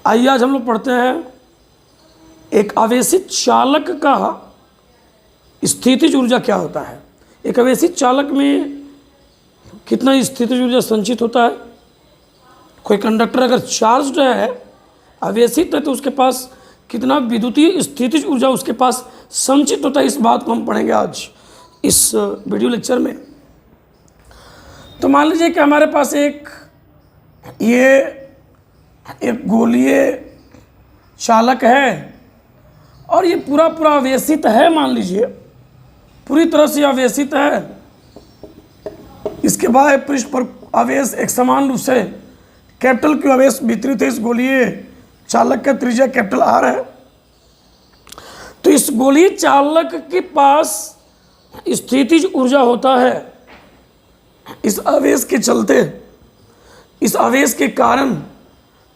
आइए आज हम लोग पढ़ते हैं एक आवेशित चालक का स्थितिज ऊर्जा क्या होता है। एक आवेशित चालक में कितना स्थितिज ऊर्जा संचित होता है। कोई कंडक्टर अगर चार्ज्ड है, आवेशित है, तो उसके पास कितना विद्युतीय स्थितिज ऊर्जा उसके पास संचित होता है। इस बात को हम पढ़ेंगे आज इस वीडियो लेक्चर में। तो मान लीजिए कि हमारे पास एक गोलीय चालक है और ये पूरा आवेशित है। मान लीजिए पूरी तरह से आवेशित है। इसके बाह्य पृष्ठ पर आवेश एक समान रूप से कैपिटल क्यू आवेश वितरित है। इस गोलीय चालक का त्रिज्या कैपिटल आर है। तो इस गोलीय चालक के पास स्थितिज ऊर्जा होता है। इस आवेश के चलते, इस आवेश के कारण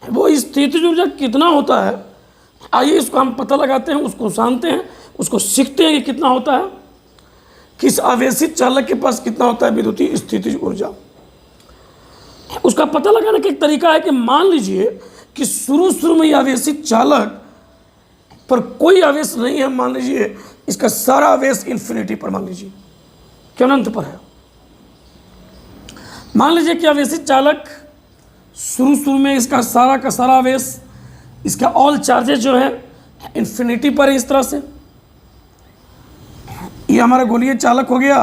वो स्थितिज ऊर्जा कितना होता है, आइए इसको हम पता लगाते हैं, उसको जानते हैं, उसको सीखते हैं कि कितना होता है, किस आवेशित चालक के पास कितना होता है विद्युतीय स्थितिज ऊर्जा। उसका पता लगाने का एक तरीका है कि मान लीजिए कि शुरू में आवेशित चालक पर कोई आवेश नहीं है। मान लीजिए इसका सारा आवेश इन्फिनिटी पर, मान लीजिए कि अनंत पर है। मान लीजिए कि आवेशित चालक शुरू में इसका सारा का सारा आवेश, इसका ऑल चार्जेस जो है इन्फिनिटी पर है। इस तरह से ये हमारा गोलीय चालक हो गया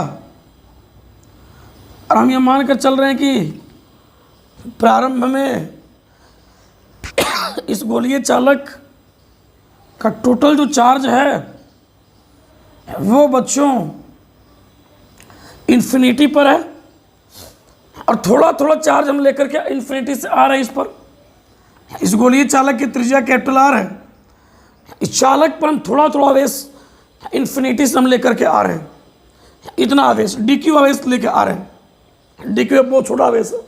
और हम ये मानकर चल रहे हैं कि प्रारंभ में इस गोलीय चालक का टोटल जो चार्ज है वो बच्चों इन्फिनिटी पर है और थोड़ा थोड़ा चार्ज हम लेकर के इन्फिनिटी से आ रहे हैं इस पर। इस गोलीय चालक की त्रिज्या कैपिटल आर है। इस चालक पर हम थोड़ा थोड़ा आवेश इन्फिनिटी से हम लेकर के आ रहे हैं। इतना आवेश डीक्यू आवेश लेके आ रहे हैं। डीक्यू बहुत छोटा आवेश है,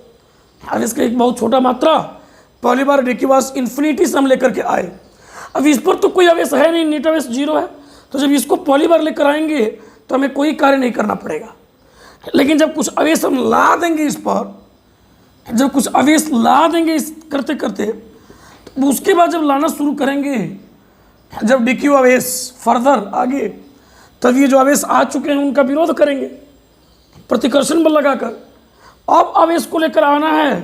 आवेश का एक बहुत छोटा मात्रा। पहली बार डीक्यू आवेश इन्फिनिटी से हम लेकर के आए। अब इस पर तो कोई आवेश है नहीं, नेट आवेश 0 है। तो जब इसको पहली बार लेकर आएंगे तो हमें कोई कार्य नहीं करना पड़ेगा। लेकिन जब कुछ आवेश हम ला देंगे इस पर, जब कुछ आवेश ला देंगे इस करते करते, तो उसके बाद जब लाना शुरू करेंगे, जब डीक्यू आवेश फर्दर आगे, तब ये जो आवेश आ चुके हैं उनका विरोध करेंगे प्रतिकर्षण बल लगाकर। अब आवेश को लेकर आना है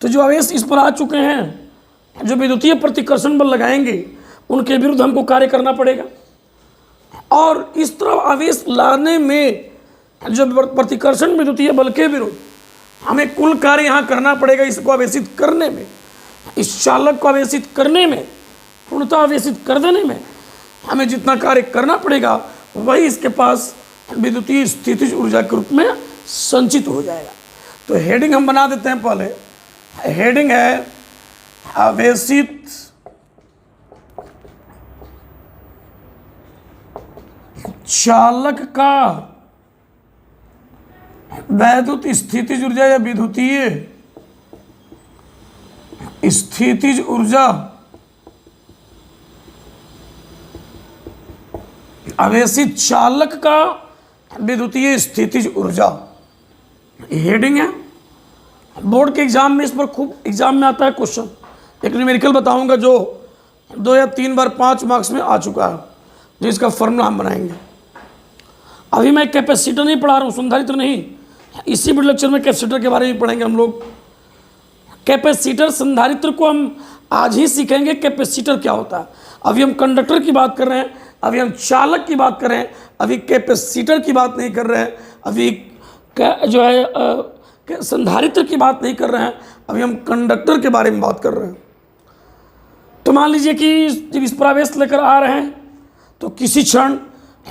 तो जो आवेश इस पर आ चुके हैं, जो विद्युतीय प्रतिकर्षण बल लगाएंगे, उनके विरुद्ध हमको कार्य करना पड़ेगा। और इस तरह आवेश लाने में जो प्रतिकर्षण विद्युतीय बल के विरुद्ध हमें कुल कार्य यहाँ करना पड़ेगा। इसको आवेशित करने में, इस चालक को आवेशित करने में, पूर्णतः आवेशित कर देने में हमें जितना कार्य करना पड़ेगा वही इसके पास विद्युतीय स्थितिज ऊर्जा के रूप में संचित हो जाएगा। तो हेडिंग हम बना देते हैं। पहले हेडिंग है आवेशित चालक का वैद्युत स्थितिज ऊर्जा या विद्युतीय स्थितिज ऊर्जा, आवेशित चालक का विद्युतीय स्थितिज ऊर्जा, हेडिंग है। बोर्ड के एग्जाम में इस पर खूब एग्जाम में आता है क्वेश्चन। एक न्यूमेरिकल बताऊंगा जो 2 या 3 बार 5 मार्क्स में आ चुका है, जो इसका फॉर्मूला हम बनाएंगे। अभी मैं कैपेसिटर नहीं पढ़ा रहा हूँ, संधारित्र नहीं। इसी वीडियो लेक्चर में कैपेसिटर के बारे में पढ़ेंगे हम लोग। कैपेसिटर, संधारित्र को हम आज ही सीखेंगे कैपेसिटर क्या होता है। अभी हम कंडक्टर की बात कर रहे हैं, अभी हम चालक की बात कर रहे हैं, अभी कैपेसिटर की बात नहीं कर रहे हैं, अभी जो है संधारित्र की बात नहीं कर रहे हैं, अभी हम कंडक्टर के बारे में बात कर रहे हैं। तो मान लीजिए कि जब इस पर आवेश लेकर आ रहे हैं तो किसी क्षण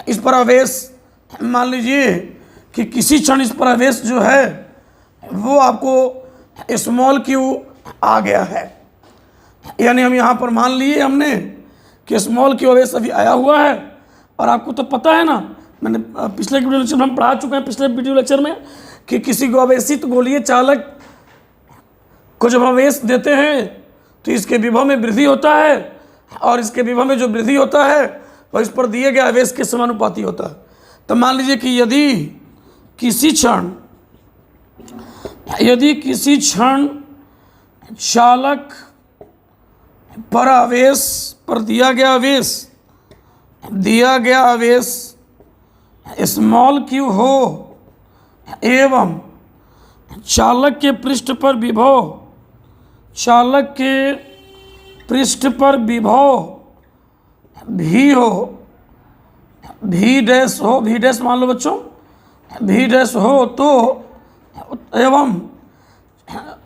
इस पर आवेश, मान लीजिए कि किसी क्षण इस पर आवेश जो है वो आपको स्मॉल क्यू आ गया है। यानी हम यहाँ पर मान लिए हमने कि स्मॉल क्यू आवेश अभी आया हुआ है। और आपको तो पता है ना, मैंने पिछले वीडियो लेक्चर में हम पढ़ा चुके हैं, पिछले वीडियो लेक्चर में, कि किसी को आवेशित गोलीय चालक को जब आवेश देते हैं तो इसके विभव में वृद्धि होता है और इसके विभव में जो वृद्धि होता है वह इस पर दिए गए आवेश के समानुपाती होता है। तो मान लीजिए कि यदि किसी क्षण चालक पर आवेश पर दिया गया आवेश स्मॉल क्यू हो एवं चालक के पृष्ठ पर विभव भी हो, भी डैश मान लो बच्चों, भी डैश हो तो एवं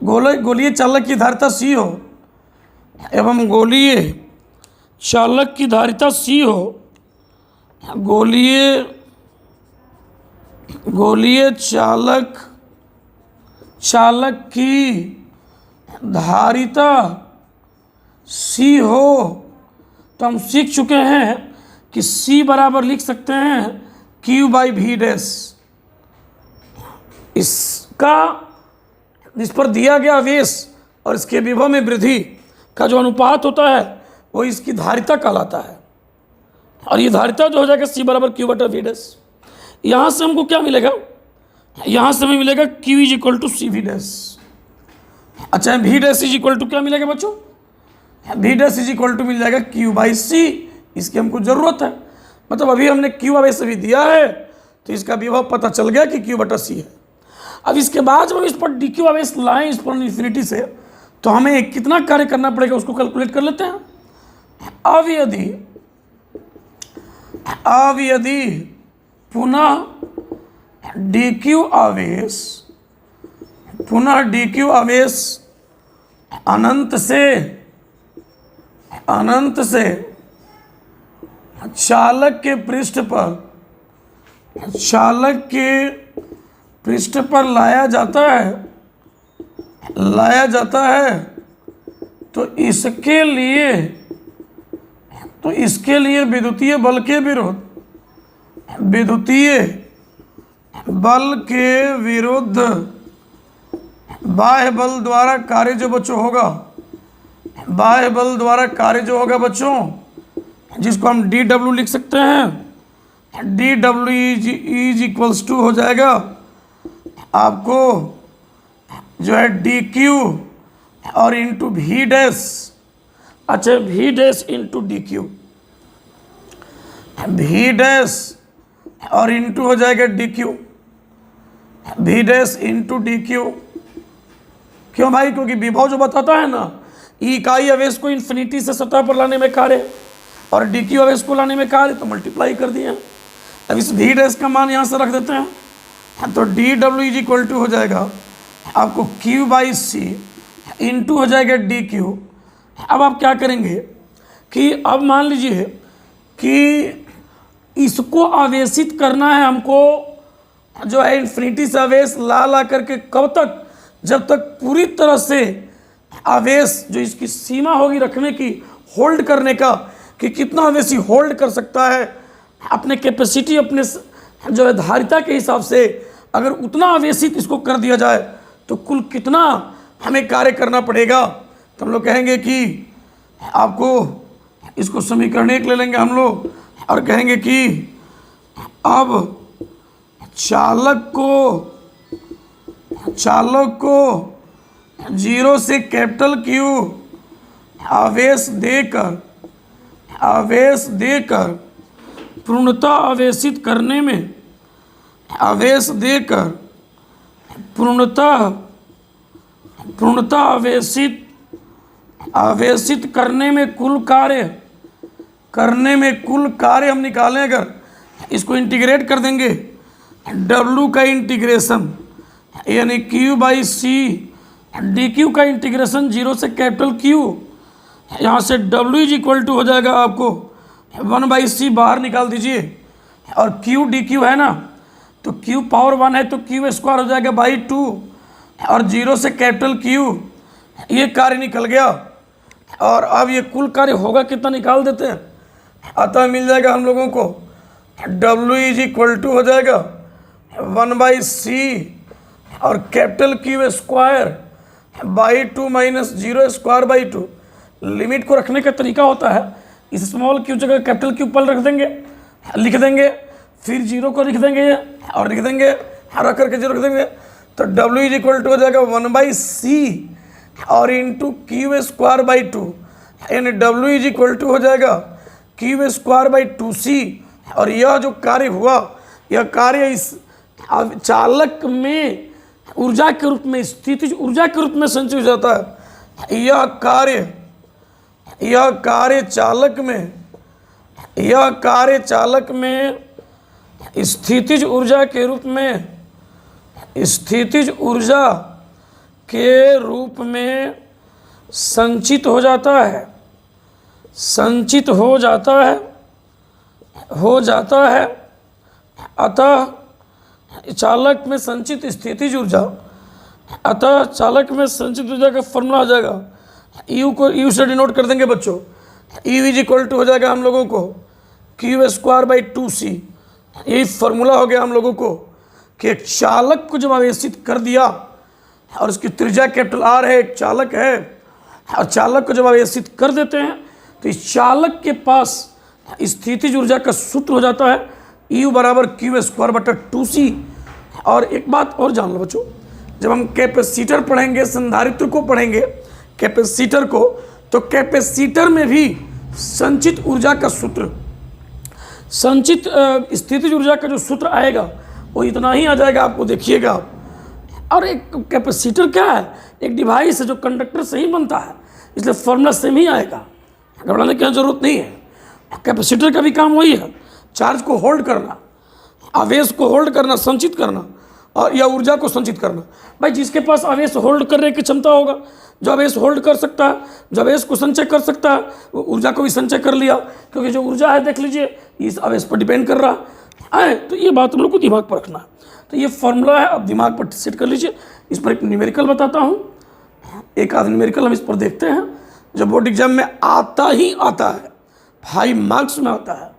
गोलीय चालक की धारिता C हो, एवं गोलीय चालक की धारिता C हो, गोलीय चालक की धारिता C हो, तो हम सीख चुके हैं कि C बराबर लिख सकते हैं Q/V डैश। इस पर दिया गया आवेश और इसके विभव में वृद्धि का जो अनुपात होता है वो इसकी धारिता कहलाता है, और ये धारिता जो हो जाएगा C बराबर Q/V डैश। यहाँ से हमको क्या मिलेगा, यहाँ से हमें मिलेगा Q = CV डैश। अच्छा, V डैश = क्या मिलेगा बच्चों, V डैश = मिल जाएगा Q/C। इसकी हमको ज़रूरत है, मतलब अभी हमने Q आवेश अभी दिया है तो इसका विभव पता चल गया कि Q/C है। अब इसके बाद जब हम इस पर DQ आवेश लाएँ इस पर इन्फिनिटी से, तो हमें कितना कार्य करना पड़ेगा उसको कैलकुलेट कर लेते हैं। अब यदि पुनः DQ आवेश अनंत से चालक के पृष्ठ पर लाया जाता है तो इसके लिए विद्युतीय बल के विरुद्ध बाह्य बल द्वारा कार्य जो बच्चों, जिसको हम DW लिख सकते हैं, DW = हो जाएगा आपको जो है DQ और इंटू V डैश। अच्छा, V dash into DQ, V dash और इंटू हो जाएगा DQ, V dash into DQ। क्यों भाई, क्योंकि विभव जो बताता है ना, इकाई आवेश को इन्फिनिटी से सतह पर लाने में कार्य और DQ आवेश को लाने में कार्य, तो मल्टीप्लाई कर दिए। अब इस V डैश का मान यहाँ से रख देते हैं, तो DW = हो जाएगा आपको Q/C इंटू हो जाएगा DQ। अब आप क्या करेंगे कि अब मान लीजिए कि इसको आवेशित करना है हमको, जो है इन्फिनिटी से आवेश ला करके कब तक, जब तक पूरी तरह से आवेश जो इसकी सीमा होगी रखने की, होल्ड करने का, कि कितना आवेश होल्ड कर सकता है अपने कैपेसिटी, अपने जो है धारिता के हिसाब से, अगर उतना आवेशित इसको कर दिया जाए तो कुल कितना हमें कार्य करना पड़ेगा। तो हम लोग कहेंगे कि आपको इसको समीकरण 1 ले लेंगे हम लोग और कहेंगे कि अब चालक को 0 से Q आवेश देकर पूर्णतः आवेशित करने में, पूर्णतः आवेशित करने में कुल कार्य हम निकालें, अगर इसको इंटीग्रेट कर देंगे, W का इंटीग्रेशन यानी Q/C, DQ का इंटीग्रेशन 0 से Q, यहाँ से W = हो जाएगा आपको 1/C, बाहर निकाल दीजिए, और Q DQ है ना, तो Q पावर 1 है तो Q² हो जाएगा बाई 2, और 0 से Q, ये कार्य निकल गया। और अब ये कुल कार्य होगा कितना निकाल देते हैं, अतः मिल जाएगा हम लोगों को W = हो जाएगा 1/C और Q² बाई 2 - 0² लिमिट को रखने का तरीका होता है, इस स्मॉल Q जगह Q पल लिख देंगे, फिर 0 को लिख देंगे और लिख देंगे, रख करके 0 रख देंगे, तो W = हो जाएगा 1/C और इंटू Q² बाई 2, यानी W इज इक्वल टू हो जाएगा क्यू स्क्वायर बाई 2c। और यह जो कार्य हुआ, यह कार्य इस चालक में ऊर्जा के रूप में, स्थितिज ऊर्जा के रूप में संचित हो जाता है। यह कार्य चालक में स्थितिज ऊर्जा के रूप में संचित हो जाता है। अतः चालक में संचित स्थितिज ऊर्जा, का फॉर्मूला हो जाएगा, यू से डिनोट कर देंगे बच्चों। यू इज इक्वल टू हो जाएगा हम लोगों को क्यू स्क्वायर बाई 2c। यही फॉर्मूला हो गया हम लोगों को कि एक चालक को जब आवेशित कर दिया और उसकी त्रिज्या कैपिटल R है, एक चालक है, और चालक को जब आवेशित कर देते हैं तो इस चालक के पास स्थितिज ऊर्जा का सूत्र हो जाता है U बराबर क्यू स्क्वायर बटा 2c। और एक बात और जान लो बच्चों, जब हम कैपेसिटर पढ़ेंगे, संधारित्र को पढ़ेंगे, कैपेसिटर को, तो कैपेसिटर में भी संचित ऊर्जा का सूत्र, संचित स्थितिज ऊर्जा का जो सूत्र आएगा वो इतना ही आ जाएगा, आपको देखिएगा। और एक कैपेसिटर क्या है? एक डिवाइस है जो कंडक्टर से ही बनता है, इसलिए फॉर्मूला सेम ही आएगा, घबराने की जरूरत नहीं है। कैपेसिटर का भी काम वही है, चार्ज को होल्ड करना, आवेश को होल्ड करना, संचित करना, और या ऊर्जा को संचित करना। भाई जिसके पास आवेश होल्ड करने की क्षमता होगा, जो आवेश होल्ड कर सकता है, जो आवेश को संचय कर सकता है, वो ऊर्जा को भी संचय कर लिया, क्योंकि जो ऊर्जा है देख लीजिए इस आवेश पर डिपेंड कर रहा है। तो ये बात हम लोग को दिमाग पर रखना है। तो ये फॉर्मूला है, अब दिमाग पर सेट कर लीजिए। इस पर एक न्यूमेरिकल बताता हूँ, एक आध न्यूमेरिकल हम इस पर देखते हैं, जो बोर्ड एग्जाम में आता है, 5 मार्क्स में आता है।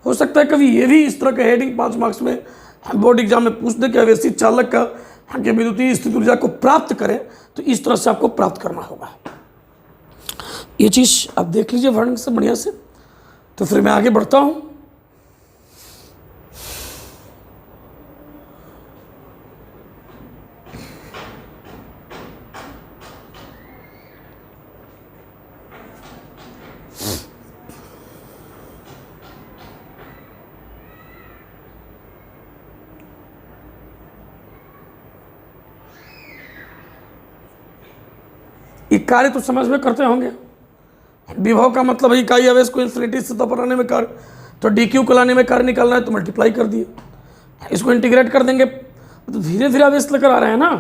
हो सकता है कभी ये भी इस तरह का हेडिंग 5 मार्क्स में बोर्ड एग्जाम में पूछ दे कि आवेशित चालक का कि विद्युतीय स्थिति ऊर्जा को प्राप्त करें, तो इस तरह से आपको प्राप्त करना होगा। ये चीज़ आप देख लीजिए वर्णन से बढ़िया से। तो फिर मैं आगे बढ़ता हूँ। ये कार्य तो समझ में करते होंगे। विभव का मतलब है इकाई आवेश को इन्फिनिटी सतह पर लाने में कार्य, तो dq को लाने में कार्य निकालना है तो मल्टीप्लाई कर दिए। इसको इंटीग्रेट कर देंगे तो धीरे धीरे आवेश लेकर आ रहे हैं ना,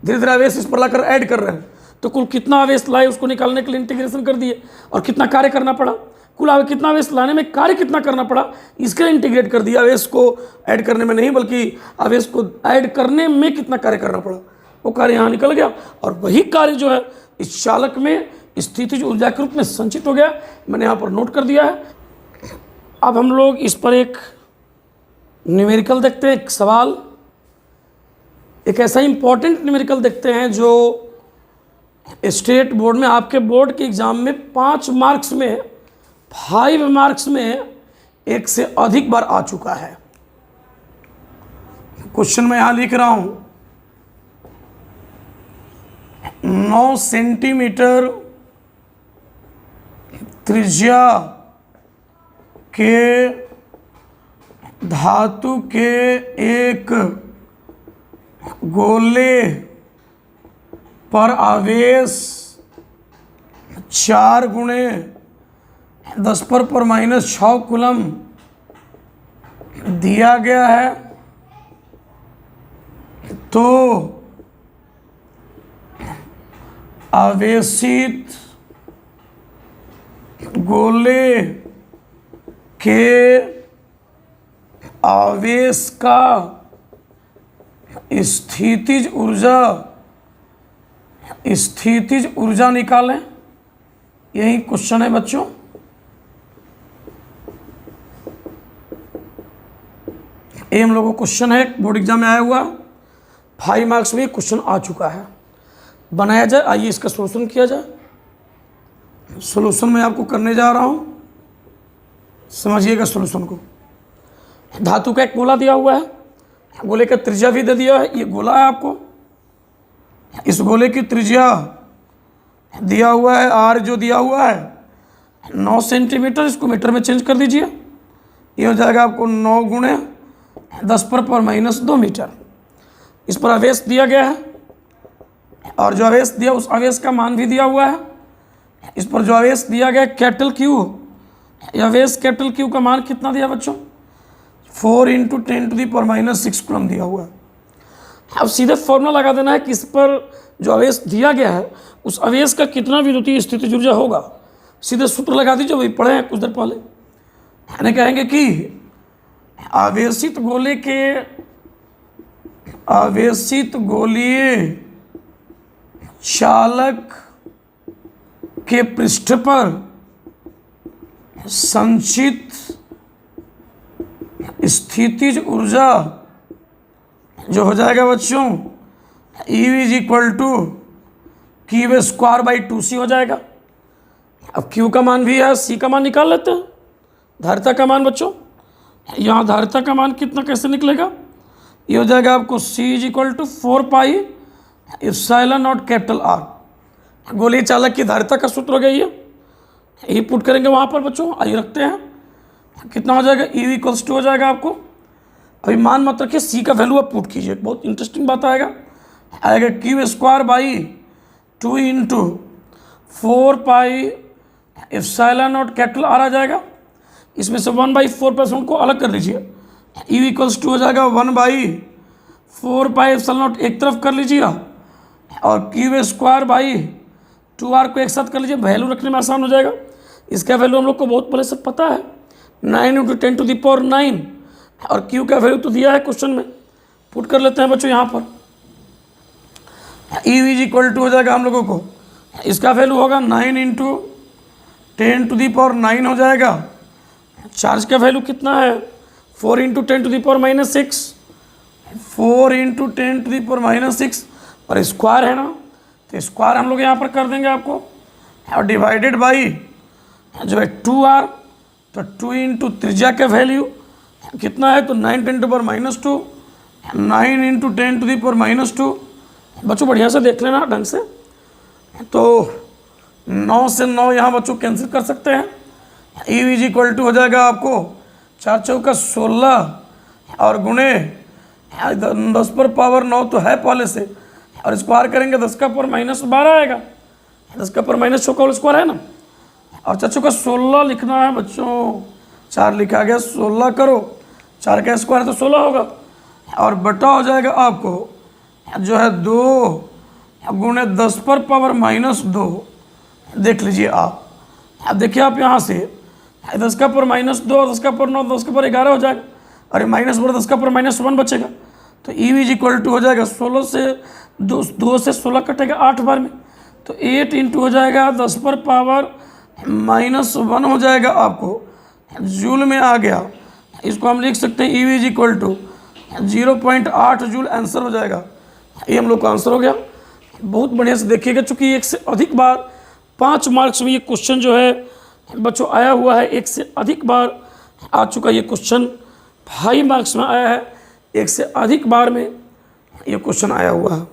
धीरे धीरे आवेश इस पर लाकर ऐड कर रहे हैं, तो कुल कितना आवेश लाए उसको निकालने के लिए इंटीग्रेशन कर दिए, और कितना कार्य करना पड़ा, कुल कितना आवेश लाने में कार्य कितना करना पड़ा, इसके लिए इंटीग्रेट कर दिया। आवेश को ऐड करने में नहीं, बल्कि आवेश को ऐड करने में कितना कार्य करना पड़ा, वो कार्य यहाँ निकल गया। और वही कार्य जो है इस चालक में स्थितिज ऊर्जा के रूप में संचित हो गया। मैंने यहाँ पर नोट कर दिया है। अब हम लोग इस पर एक न्यूमेरिकल देखते हैं, एक सवाल, एक ऐसा इंपॉर्टेंट न्यूमेरिकल देखते हैं जो स्टेट बोर्ड में, आपके बोर्ड के एग्ज़ाम में 5 मार्क्स में, 5 मार्क्स में एक से अधिक बार आ चुका है। क्वेश्चन मैं यहाँ लिख रहा हूँ, 9 सेंटीमीटर त्रिज्या के धातु के एक गोले पर आवेश 4 गुणे 10⁻⁻6 कूलम दिया गया है, तो आवेशित गोले के आवेश का स्थितिज ऊर्जा निकालें। यही क्वेश्चन है बच्चों। ये हम लोगों को क्वेश्चन है, बोर्ड एग्जाम में आया हुआ, 5 मार्क्स में क्वेश्चन आ चुका है। बनाया जाए, आइए इसका सॉल्यूशन किया जाए। सॉल्यूशन मैं आपको करने जा रहा हूँ, समझिएगा सॉल्यूशन को। धातु का एक गोला दिया हुआ है, गोले का त्रिज्या भी दे दिया है, ये गोला है आपको, इस गोले की त्रिज्या दिया हुआ है r जो दिया हुआ है, 9 सेंटीमीटर, इसको मीटर में चेंज कर दीजिए। ये हो जाएगा आपको 9 गुणे 10 पर पावर माइनस 2 मीटर। इस पर आवेश दिया गया है और जो आवेश दिया उस आवेश का मान भी दिया हुआ है। इस पर जो आवेश दिया गया कैपिटल क्यू, आवेश कैपिटल क्यू का मान कितना दिया बच्चों? 4 × 10⁻⁻6 कूलम दिया हुआ है। अब सीधे फॉर्मूला लगा देना है कि इस पर जो आवेश दिया गया है उस आवेश का कितना विद्युतीय स्थितिज ऊर्जा होगा। सीधे सूत्र लगा दीजिए, वही पढ़े हैं कुछ देर पहले। यानी कहेंगे कि आवेशित गोलीय चालक के पृष्ठ पर संचित स्थितिज ऊर्जा जो हो जाएगा बच्चों E Q²/2C हो जाएगा। अब Q का मान भी है, C का मान निकाल लेते हैं। धारिता का मान बच्चों, यहाँ धारिता का मान कितना कैसे निकलेगा? ये हो जाएगा आपको C 4πε0 गोलीय चालक की धारिता का सूत्र हो गया। ये पुट करेंगे वहाँ पर बच्चों, आइए रखते हैं। कितना हो जाएगा? E = हो जाएगा आपको, अभी मान मत रखिए, C का वैल्यू आप पुट कीजिए, बहुत इंटरेस्टिंग बात आएगा Q² / 2 × 4πε0 कैपिटल R आ जाएगा। इसमें से 1/4 को अलग कर लीजिए। E = हो जाएगा 1/4πε0 एक तरफ कर लीजिए और Q² / 2R को एक साथ कर लीजिए, वैल्यू रखने में आसान हो जाएगा। इसका वैल्यू हम लोग को बहुत पहले से पता है, 9 × 10⁹ और Q का वैल्यू तो दिया है क्वेश्चन में, पुट कर लेते हैं बच्चों यहाँ पर। E हो जाएगा हम लोगों को, इसका वैल्यू होगा 9 × 10⁹ हो जाएगा। चार्ज का वैल्यू कितना है? 4 × 10⁻⁻6, 4 × 10⁻⁻6 और स्क्वायर है ना, तो स्क्वायर हम लोग यहाँ पर कर देंगे आपको, और डिवाइडेड बाई जो है 2R, तो 2 × त्रिज्या का वैल्यू कितना है? तो 9 × 10⁻², 9 × 10⁻²। बच्चों बढ़िया से देख लेना ढंग से, तो 9 से 9 यहाँ बच्चों कैंसिल कर सकते हैं। E हो जाएगा आपको 4 × 16 और गुणे 10 पर पावर 9 तो है पहले से, और स्क्वायर करेंगे 10 का पावर -12 आएगा। 10 का पावर -6 का होल स्क्वायर है ना, और 4 × 16 लिखना है बच्चों, 4 लिखा गया, 16 करो, 4 का स्क्वायर तो 16 होगा, और बटा हो जाएगा आपको जो है 2 गुणे 10 पर पावर -2। देख लीजिए आप, अब देखिए आप यहाँ से 10 का पावर -2 और 10 का पावर 9, 10 का पावर 11 हो जाएगा, और -10 का पावर -1 बचेगा। तो E हो जाएगा 16 से 2 से 16 कटेगा 8 बार में, तो 8 × हो जाएगा 10 पर पावर -1 हो जाएगा आपको, जूल में आ गया। इसको हम लिख सकते हैं E 0.8 जूल आंसर हो जाएगा। ये हम लोग का आंसर हो गया। बहुत बढ़िया से देखिएगा, चूँकि एक से अधिक बार 5 मार्क्स में ये क्वेश्चन जो है बच्चों आया हुआ है, एक से अधिक बार आ चुका ये क्वेश्चन 5 मार्क्स में आया है, एक से अधिक बार में ये क्वेश्चन आया हुआ है,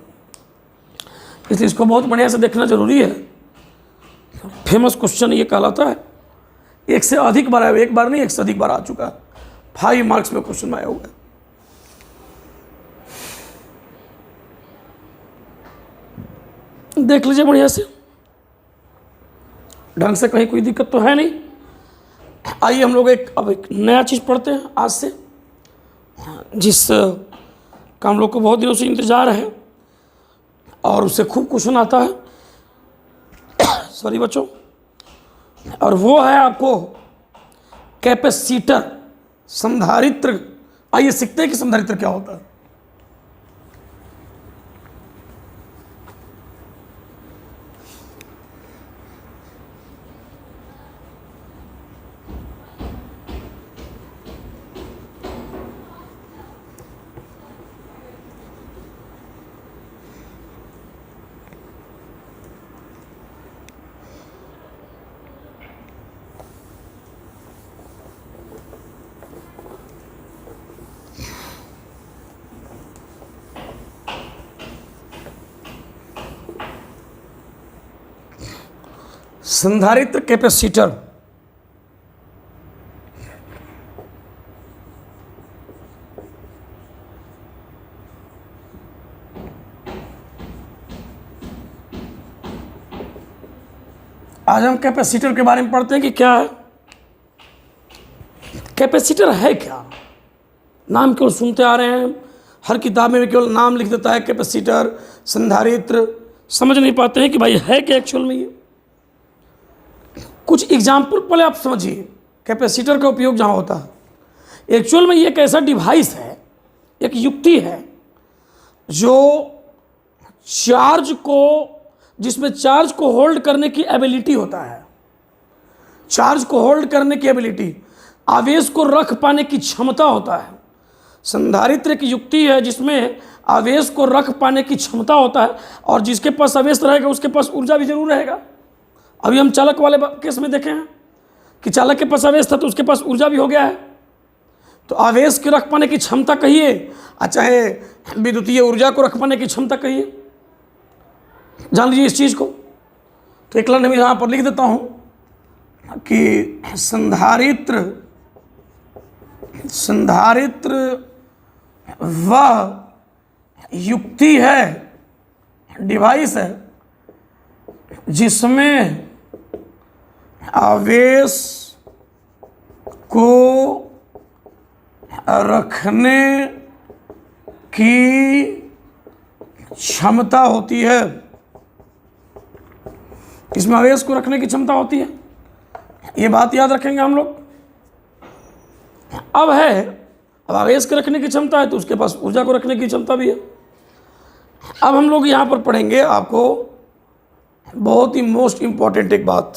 इसलिए इसको बहुत बढ़िया से देखना जरूरी है। फेमस क्वेश्चन ये कहलाता है, एक से अधिक बार आया, एक बार नहीं, एक से अधिक बार आ चुका है, 5 मार्क्स में क्वेश्चन आया हुआ है। देख लीजिए बढ़िया से, ढंग से, कहीं कोई दिक्कत तो है नहीं। आइए हम लोग अब एक नया चीज़ पढ़ते हैं आज से, जिस का हम लोग को बहुत दिनों से इंतज़ार है और उससे खूब क्वेश्चन आता है सॉरी बच्चों, और वो है आपको कैपेसिटर, संधारित्र। आइए सीखते हैं कि संधारित्र क्या होता है। संधारित्र कैपेसिटर आज हम कैपेसिटर के बारे में पढ़ते हैं कि क्या है कैपेसिटर, है क्या। नाम केवल सुनते आ रहे हैं, हर किताब में भी केवल नाम लिख देता है कैपेसिटर, संधारित्र, समझ नहीं पाते हैं कि भाई है क्या एक्चुअल में ये। कुछ एग्जाम्पल पहले आप समझिए कैपेसिटर का उपयोग जहाँ होता है। एक्चुअल में ये एक ऐसा डिवाइस है, एक युक्ति है जो जिसमें चार्ज को होल्ड करने की एबिलिटी होता है, चार्ज को होल्ड करने की एबिलिटी, आवेश को रख पाने की क्षमता होता है। संधारित्र की युक्ति है जिसमें आवेश को रख पाने की क्षमता होता है, और जिसके पास आवेश रहेगा उसके पास ऊर्जा भी जरूर रहेगा। अभी हम चालक वाले केस में देखे हैं कि चालक के पास आवेश था तो उसके पास ऊर्जा भी हो गया है। तो आवेश के रख पाने की क्षमता कहिए, चाहे विद्युतीय ऊर्जा को रख पाने की क्षमता कहिए, जान लीजिए इस चीज़ को। तो एक लाइन में यहाँ पर लिख देता हूँ कि संधारित्र वह युक्ति है, डिवाइस है जिसमें आवेश को रखने की क्षमता होती है। इसमें आवेश को रखने की क्षमता होती है, ये बात याद रखेंगे हम लोग। अब आवेश के रखने की क्षमता है तो उसके पास ऊर्जा को रखने की क्षमता भी है। अब हम लोग यहाँ पर पढ़ेंगे आपको बहुत ही मोस्ट इम्पॉर्टेंट एक बात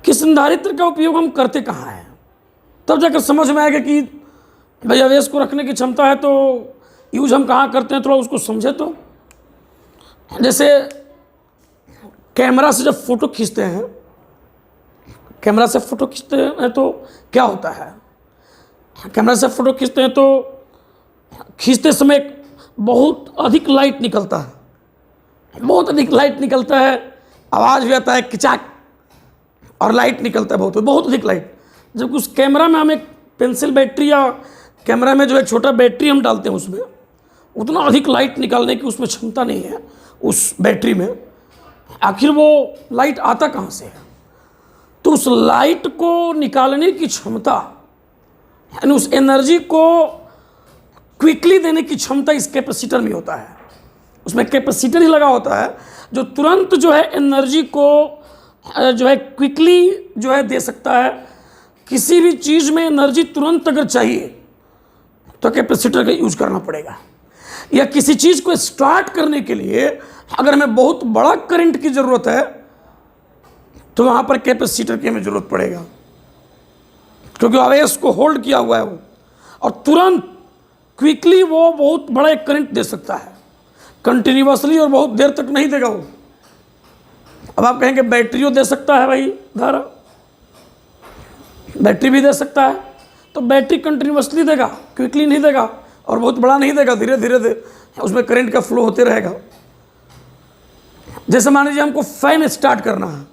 कि संधारित्र का उपयोग हम करते कहाँ हैं, तब जाकर समझ में आएगा कि भाई आवेश को रखने की क्षमता है तो यूज हम कहाँ करते हैं, थोड़ा उसको समझे। तो जैसे कैमरा से जब फोटो खींचते हैं, कैमरा से फोटो खींचते हैं तो क्या होता है, कैमरा से फोटो खींचते हैं तो खींचते समय बहुत अधिक लाइट निकलता है, बहुत अधिक लाइट निकलता है, आवाज़ भी आता है किचाक, और लाइट निकलता है बहुत अधिक लाइट। जब उस कैमरा में हम एक पेंसिल बैटरी या कैमरा में जो एक छोटा बैटरी हम डालते हैं उसमें उतना अधिक लाइट निकालने की उसमें क्षमता नहीं है उस बैटरी में। आखिर वो लाइट आता कहाँ से है? तो उस लाइट को निकालने की क्षमता, यानी उस एनर्जी को क्विकली देने की क्षमता इस कैपेसिटर में होता है। उसमें कैपेसिटर ही लगा होता है जो तुरंत जो है एनर्जी को जो है क्विकली जो है दे सकता है। किसी भी चीज़ में एनर्जी तुरंत अगर चाहिए तो कैपेसिटर का यूज करना पड़ेगा, या किसी चीज़ को स्टार्ट करने के लिए अगर हमें बहुत बड़ा करंट की ज़रूरत है तो वहाँ पर कैपेसिटर की हमें ज़रूरत पड़ेगा, क्योंकि आवेश को होल्ड किया हुआ है वो, और तुरंत क्विकली वो बहुत बड़ा एक करंट दे सकता है, कंटिन्यूसली, और बहुत देर तक नहीं देगा वो। अब आप कहेंगे बैटरियों दे सकता है भाई धारा, बैटरी भी दे सकता है, तो बैटरी कंटिन्यूसली देगा, क्विकली नहीं देगा, और बहुत बड़ा नहीं देगा, धीरे धीरे उसमें करंट का फ्लो होते रहेगा। जैसे मान लीजिए हमको फैन स्टार्ट करना है,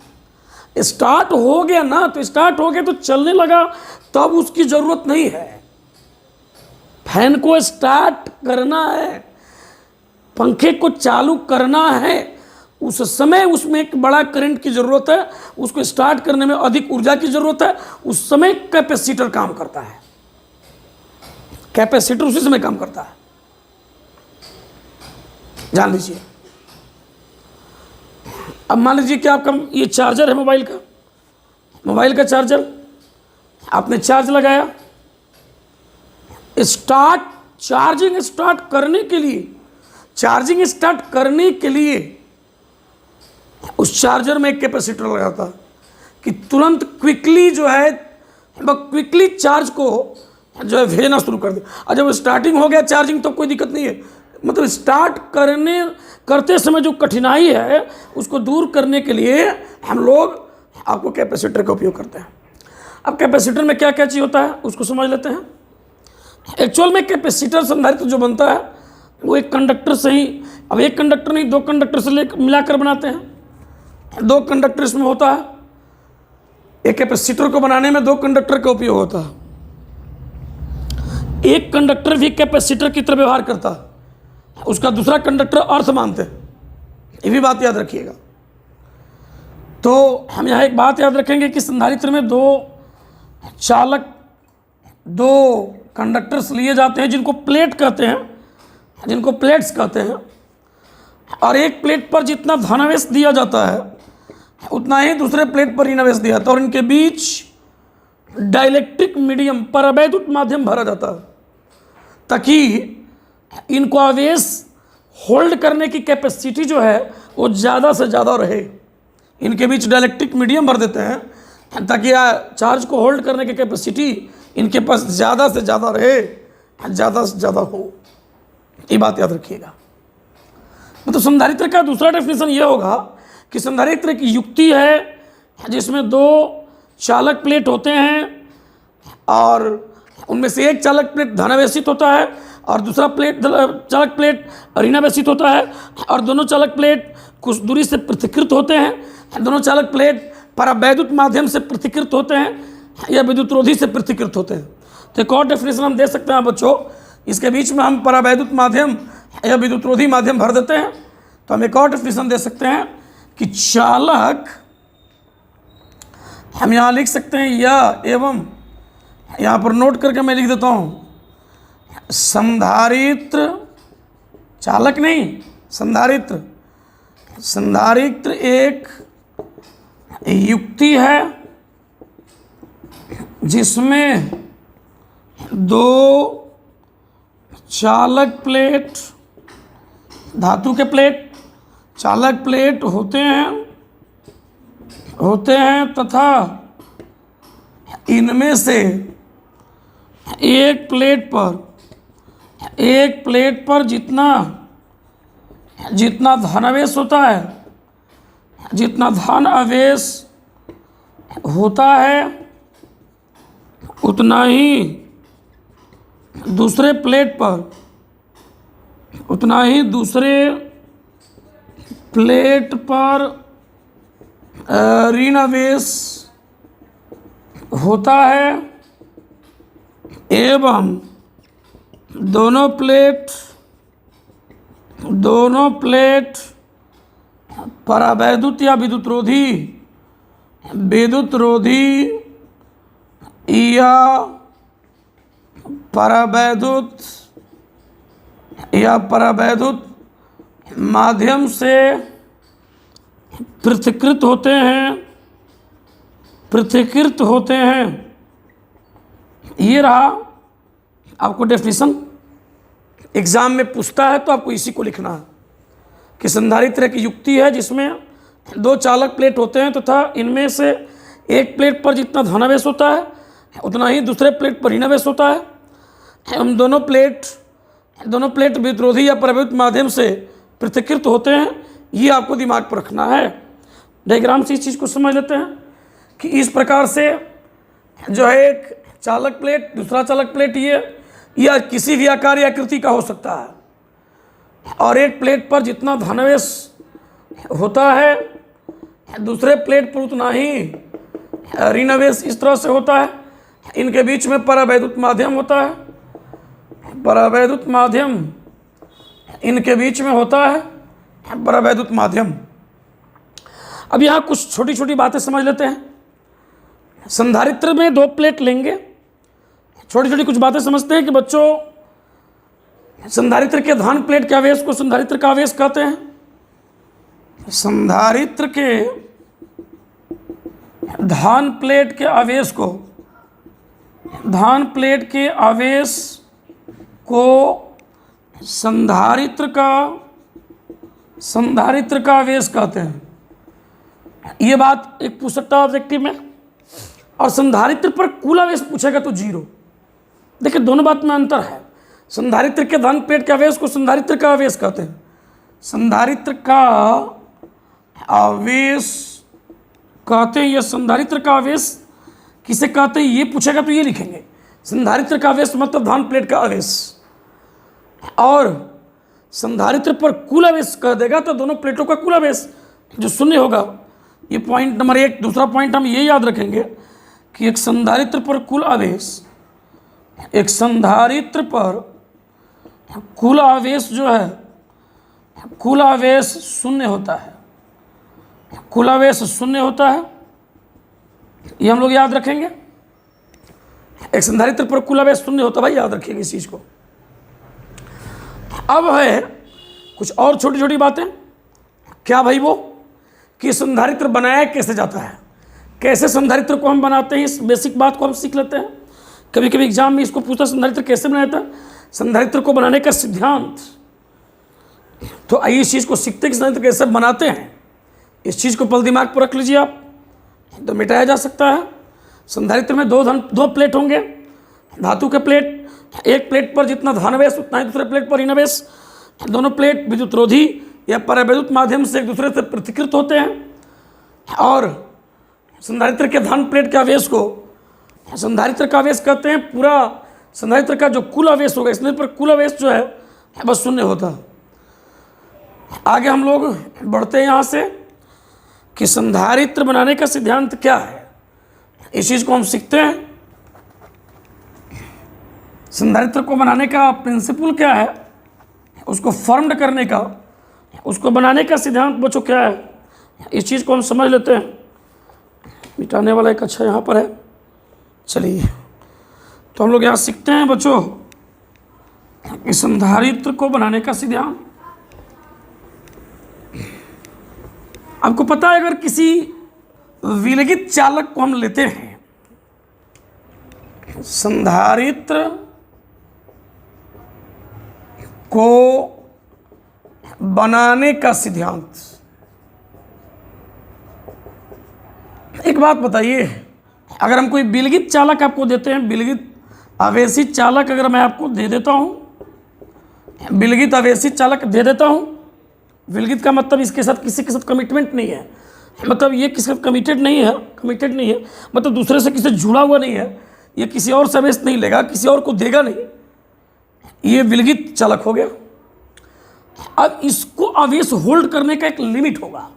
स्टार्ट हो गया ना, तो स्टार्ट हो गया तो चलने लगा, तब उसकी ज़रूरत नहीं है। फैन को स्टार्ट करना है, पंखे को चालू करना है, उस समय उसमें एक बड़ा करंट की ज़रूरत है, उसको स्टार्ट करने में अधिक ऊर्जा की ज़रूरत है, उस समय कैपेसिटर काम करता है। कैपेसिटर उसी समय काम करता है, जान लीजिए। अब मान लीजिए कि आपका ये चार्जर है मोबाइल का चार्जर, आपने चार्ज लगाया, चार्जिंग स्टार्ट करने के लिए उस चार्जर में एक कैपेसिटर लगा था कि तुरंत क्विकली जो है क्विकली चार्ज को जो है भेजना शुरू कर दे। और जब स्टार्टिंग हो गया चार्जिंग तो कोई दिक्कत नहीं है, मतलब स्टार्ट करते समय जो कठिनाई है उसको दूर करने के लिए हम लोग आपको कैपेसिटर का उपयोग करते हैं। अब कैपेसिटर में क्या क्या चीज़ होता है उसको समझ लेते हैं। एक्चुअल में कैपेसिटर संधारित्र जो बनता है वो एक कंडक्टर से ही, अब एक कंडक्टर नहीं 2 कंडक्टर से मिलाकर बनाते हैं। 2 कंडक्टर इसमें होता है, एक कैपेसिटर को बनाने में 2 कंडक्टर का उपयोग होता है। एक कंडक्टर भी कैपेसिटर की तरह व्यवहार करता है, उसका दूसरा कंडक्टर अर्थ मानते हैं, ये भी बात याद रखिएगा। तो हम यहाँ एक बात याद रखेंगे कि संधारित्र में दो कंडक्टर्स लिए जाते हैं जिनको प्लेट कहते हैं, जिनको प्लेट्स कहते हैं। और एक प्लेट पर जितना धनावेश दिया जाता है उतना ही दूसरे प्लेट पर ऋणावेश दिया जाता है, और इनके बीच डाइलेक्ट्रिक मीडियम परावैद्युत माध्यम भरा जाता है ताकि इनको आवेश होल्ड करने की कैपेसिटी जो है वो ज़्यादा से ज़्यादा रहे। इनके बीच डाइलेक्ट्रिक मीडियम भर देते हैं ताकि चार्ज को होल्ड करने की कैपेसिटी इनके पास ज़्यादा से ज़्यादा रहे, ज़्यादा से ज़्यादा हो। ये बात याद रखिएगा। तो संधारित्र का दूसरा डेफिनेशन ये होगा कि संधारित्र की युक्ति है जिसमें दो चालक प्लेट होते हैं और उनमें से एक चालक प्लेट धनावेशित होता है और दूसरा चालक प्लेट ऋणावेशित होता है, और दोनों चालक प्लेट कुछ दूरी से पृथक्कृत होते हैं। दोनों चालक प्लेट परावैद्युत माध्यम से पृथक्कृत होते हैं या विद्युतरोधी से पृथक्कृत होते हैं। तो एक और डेफिनेशन हम दे सकते हैं बच्चों, इसके बीच में हम परावैद्युत माध्यम या विद्युतरोधी माध्यम भर देते हैं। तो हम एक और डेफिनेशन दे सकते हैं कि चालक, हम यहाँ लिख सकते हैं या एवं, यहाँ पर नोट करके मैं लिख देता हूँ संधारित्र, चालक नहीं संधारित्र। संधारित्र एक युक्ति है जिसमें दो चालक प्लेट, धातु के प्लेट चालक प्लेट होते हैं तथा इनमें से एक प्लेट पर जितना धनावेश होता है, जितना धन आवेश होता है उतना ही दूसरे प्लेट पर ऋणावेश होता है, एवं दोनों प्लेट परावैद्युत या विद्युतरोधी या परावैद्युत माध्यम से पृथक्कृत होते हैं। ये रहा आपको डेफिनेशन। एग्जाम में पूछता है तो आपको इसी को लिखना है कि संधारित्र की युक्ति है जिसमें दो चालक प्लेट होते हैं तथा इनमें से एक प्लेट पर जितना धनावेश होता है उतना ही दूसरे प्लेट पर ऋणावेश होता है। हम दोनों प्लेट विद्युतरोधी या परावैद्युत माध्यम से पृथक्कृत होते हैं। ये आपको दिमाग पर रखना है। डायग्राम से इस चीज़ को समझ लेते हैं कि इस प्रकार से जो है एक चालक प्लेट दूसरा चालक प्लेट ये या किसी भी आकार या आकृति का हो सकता है, और एक प्लेट पर जितना धनावेश होता है दूसरे प्लेट पर उतना ही ऋणावेश इस तरह से होता है। इनके बीच में परावैद्युत माध्यम होता है, परावैद्युत माध्यम इनके बीच में होता है, परावैद्युत माध्यम। अब यहाँ कुछ छोटी छोटी बातें समझ लेते हैं। संधारित्र में दो प्लेट लेंगे, छोटी छोटी कुछ बातें समझते हैं कि बच्चों संधारित्र के धन प्लेट के आवेश को संधारित्र का आवेश कहते हैं। संधारित्र के धन प्लेट के आवेश को संधारित्र का आवेश कहते हैं। ये बात एक पूछ सकता है ऑब्जेक्टिव में। और संधारित्र पर कुल आवेश पूछेगा तो जीरो। देखिए दोनों बात में अंतर है। संधारित्र के धन प्लेट के आवेश को संधारित्र का आवेश कहते हैं। संधारित्र का आवेश कहते हैं, ये संधारित्र का आवेश किसे कहते हैं ये पूछेगा तो ये लिखेंगे। संधारित्र का आवेश मतलब धन प्लेट का आवेश, और संधारित्र पर कुल आवेश कह देगा तो दोनों प्लेटों का कुल आवेश जो शून्य होगा। ये पॉइंट नंबर एक। दूसरा पॉइंट हम ये याद रखेंगे कि एक संधारित्र पर कुल आवेश जो है कुल आवेश शून्य होता है। कुल आवेश शून्य होता है, ये हम लोग याद रखेंगे। एक संधारित्र पर कुल आवेश शून्य होता है, भाई याद रखिएगा इस चीज़ को। अब है कुछ और छोटी छोटी बातें। क्या भाई? वो कि संधारित्र बनाया कैसे जाता है, कैसे संधारित्र को हम बनाते हैं, इस बेसिक बात को हम सीख लेते हैं। कभी कभी एग्जाम में इसको पूछता संधारित्र कैसे बनाया था, संधारित्र को बनाने का सिद्धांत। तो आइए इस चीज़ को सीखते हैं कि संधारित्र कैसे बनाते हैं। इस चीज़ को पल दिमाग पर रख लीजिए आप, तो मिटाया जा सकता है। संधारित्र में दो प्लेट होंगे, धातु के प्लेट। एक प्लेट पर जितना धनावेश उतना ही दूसरे प्लेट पर ऋणावेश। दोनों प्लेट विद्युत रोधी या परावैद्युत माध्यम से एक दूसरे से प्रतिकृत होते हैं। और संधारित्र के धन प्लेट के आवेश को संधारित्र का आवेश कहते हैं। पूरा संधारित्र का जो कुल आवेश होगा, इसमें पर कुल आवेश जो है बस शून्य होता है। आगे हम लोग बढ़ते हैं यहाँ से कि संधारित्र बनाने का सिद्धांत क्या है, इस चीज़ को हम सीखते हैं। संधारित्र को बनाने का प्रिंसिपल क्या है, उसको फॉर्म्ड करने का, उसको बनाने का सिद्धांत बच्चों क्या है, इस चीज़ को हम समझ लेते हैं। मिटाने वाला एक अच्छा यहाँ पर है। चलिए तो हम लोग यहाँ सीखते हैं बच्चों कि संधारित्र को बनाने का सिद्धांत। आपको पता है, अगर किसी विलगित चालक को हम लेते हैं, संधारित्र को बनाने का सिद्धांत। एक बात बताइए, अगर हम कोई विलगित चालक आपको देते हैं, विलगित आवेशित चालक अगर मैं आपको दे देता हूं, विलगित आवेशित चालक दे देता हूं, विलगित का मतलब इसके साथ किसी के साथ कमिटमेंट नहीं है, मतलब ये किसी के साथ कमिटेड नहीं है, मतलब दूसरे से किसी जुड़ा हुआ नहीं है, ये किसी और से आवेश नहीं लेगा, किसी और को देगा नहीं, ये विलगित चालक हो गया। अब इसको आवेश होल्ड करने का एक लिमिट होगा।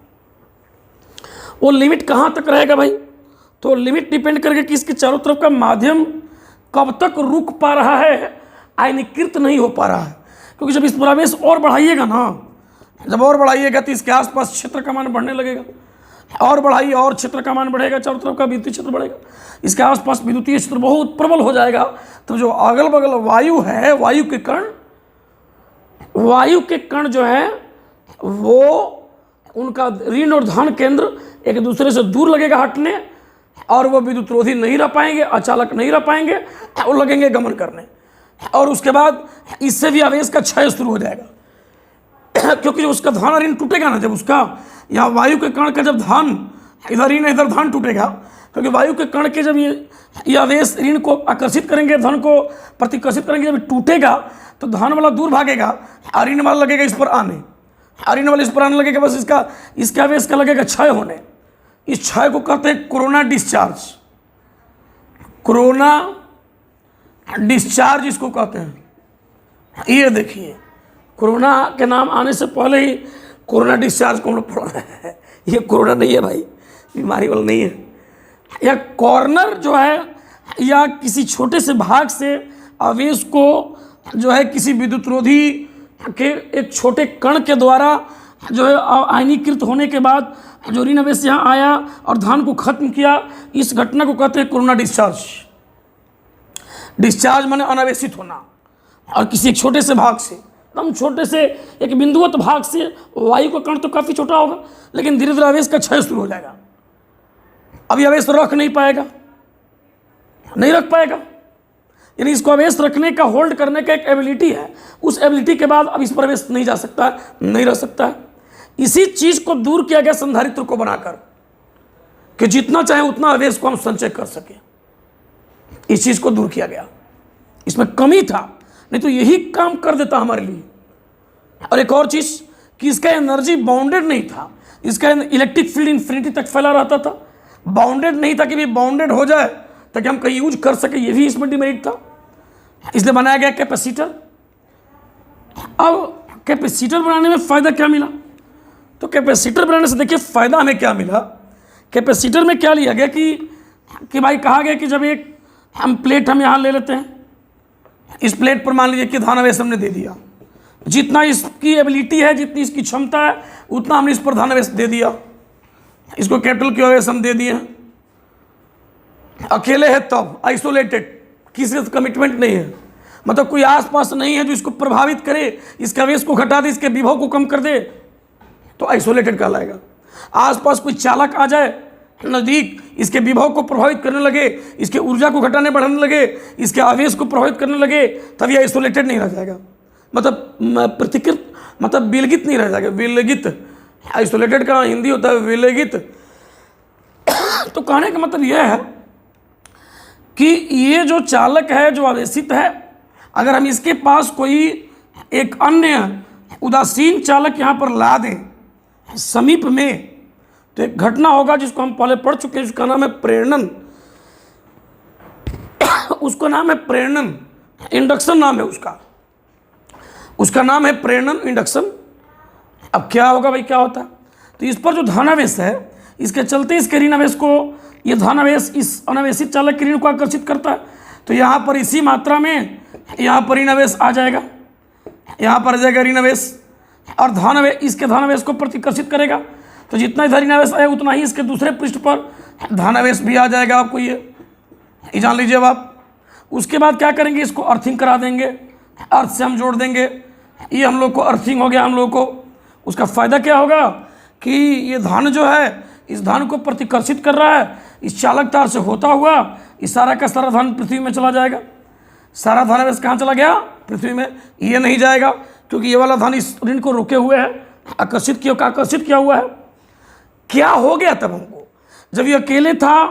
वो लिमिट कहाँ तक रहेगा भाई? तो लिमिट डिपेंड करके कि इसके चारों तरफ का माध्यम कब तक रुक पा रहा है, आयनीकृत नहीं हो पा रहा है। क्योंकि जब इस पर आवेश और बढ़ाइएगा ना, जब और बढ़ाइएगा तो इसके आसपास क्षेत्र का मान बढ़ने लगेगा, और बढ़ाइए और क्षेत्र का मान बढ़ेगा, चारों तरफ का विद्युतीय क्षेत्र बढ़ेगा, इसके आसपास विद्युतीय क्षेत्र बहुत प्रबल हो जाएगा। तो जो अगल बगल वायु है, वायु के कण जो है वो उनका ऋण और धन केंद्र एक दूसरे से दूर लगेगा हटने, और वो विद्युत रोधी नहीं रह पाएंगे, अचालक नहीं रह पाएंगे, वो लगेंगे गमन करने। और उसके बाद इससे भी आवेश का क्षय शुरू हो जाएगा। क्योंकि जो उसका धन ऋण टूटेगा ना, जब उसका या वायु के कण का जब धन इधर ऋण इधर धन टूटेगा, क्योंकि वायु के कण के जब ये आवेश ऋण को आकर्षित करेंगे, धन को प्रतिकर्षित करेंगे, जब टूटेगा तो धन वाला दूर भागेगा और ऋण वाला लगेगा इस पर आने, और ऋण वाला इस पर आने लगेगा, बस इसके आवेश का लगेगा क्षय होने। इस क्षय को कहते हैं कोरोना डिस्चार्ज। कोरोना डिस्चार्ज इसको कहते हैं। ये देखिए, कोरोना के नाम आने से पहले ही कोरोना डिस्चार्ज को हम लोग पढ़ रहे हैं। ये कोरोना नहीं है भाई, बीमारी वाला नहीं है। या कॉर्नर जो है, या किसी छोटे से भाग से आवेश को जो है किसी विद्युत रोधी के एक छोटे कण के द्वारा जो है आयनीकृत होने के बाद जो ऋण आवेश यहाँ आया और धन को खत्म किया, इस घटना को कहते हैं कोरोना डिस्चार्ज। डिस्चार्ज माने अनावेशित होना, और किसी एक छोटे से भाग से, एकदम छोटे से एक बिंदुवत भाग से, वायु का कण तो काफ़ी छोटा होगा, लेकिन धीरे धीरे आवेश का क्षय शुरू हो जाएगा। अभी आवेश रख नहीं पाएगा, यानी इसको आवेश रखने का, होल्ड करने का एक एबिलिटी है। उस एबिलिटी के बाद अब इस पर आवेश नहीं जा सकता है, नहीं रह सकता है। इसी चीज़ को दूर किया गया संधारित्र को बनाकर, कि जितना चाहे उतना आवेश को हम संचय कर सकें। इस चीज़ को दूर किया गया, इसमें कमी था, नहीं तो यही काम कर देता हमारे लिए। और एक और चीज़ कि इसका एनर्जी बाउंडेड नहीं था, इसका इलेक्ट्रिक फील्ड इन्फिनिटी तक फैला रहता था, बाउंडेड नहीं था कि भी बाउंडेड हो जाए ताकि हम कहीं यूज कर सके, ये भी इसमें डिमेरिट था। इसलिए बनाया गया कैपेसिटर। अब कैपेसिटर बनाने में फ़ायदा क्या मिला? तो कैपेसिटर बनाने से देखिए फ़ायदा हमें क्या मिला। कैपेसिटर में क्या लिया गया कि भाई कहा गया कि जब एक हम प्लेट हम यहाँ ले लेते हैं, इस प्लेट पर मान लीजिए कि धनावेश हमने दे दिया, जितना इसकी एबिलिटी है, जितनी इसकी क्षमता है, उतना हमने इस पर धनावेश दे दिया। इसको कैपिटल क्यू आवेश हम दे दिए हैं। अकेले है तब, आइसोलेटेड, किसी से कमिटमेंट नहीं है, मतलब कोई आसपास नहीं है जो इसको प्रभावित करे, इसके आवेश को घटा दे, इसके विभव को कम कर दे, तो आइसोलेटेड कहलाएगा। आसपास कोई चालक आ जाए नज़दीक, इसके विभव को प्रभावित करने लगे, इसके ऊर्जा को घटाने बढ़ाने लगे, इसके आवेश को प्रभावित करने लगे, तब ये आइसोलेटेड नहीं रह जाएगा, मतलब प्रतिकृत, मतलब विलगित नहीं रह जाएगा, विलगित। आइसोलेटेड का हिंदी होता है विलगित। तो कहने का मतलब यह है कि ये जो चालक है, जो आवेशित है, अगर हम इसके पास कोई एक अन्य उदासीन चालक यहाँ पर ला दें समीप में, तो एक घटना होगा जिसको हम पहले पढ़ चुके हैं, उसका नाम है प्रेरणन। उसका नाम है प्रेरणन, इंडक्शन नाम है उसका नाम है प्रेरणन, इंडक्शन। अब क्या होगा भाई, क्या होता है, तो इस पर जो धनावेश है, इसके चलते इसके ऋणावेश को, ये धनावेश इस अनावेशित चालक के ऋण को आकर्षित करता है, तो यहाँ पर इसी मात्रा में यहाँ पर ऋणावेश आ जाएगा, यहाँ पर आ जाएगा ऋणावेश, और धनावेश इसके धनावेश को प्रतिकर्षित करेगा, तो जितना इधर ऋणावेश आया उतना ही इसके दूसरे पृष्ठ पर धनावेश भी आ जाएगा। आपको ये जान लीजिए अब आप। उसके बाद क्या करेंगे, इसको अर्थिंग करा देंगे, अर्थ से हम जोड़ देंगे, ये हम लोग को अर्थिंग हो गया। हम लोग को उसका फ़ायदा क्या होगा कि ये धन जो है, इस धन को प्रतिकर्षित कर रहा है, इस चालक तार से होता हुआ इस सारा का सारा धन पृथ्वी में चला जाएगा। सारा धनावेश कहाँ चला गया, पृथ्वी में, ये नहीं जाएगा क्योंकि ये वाला धन इस ऋण को रोके हुए है, आकर्षित किया हुआ है। क्या हो गया तब हमको, जब ये अकेले था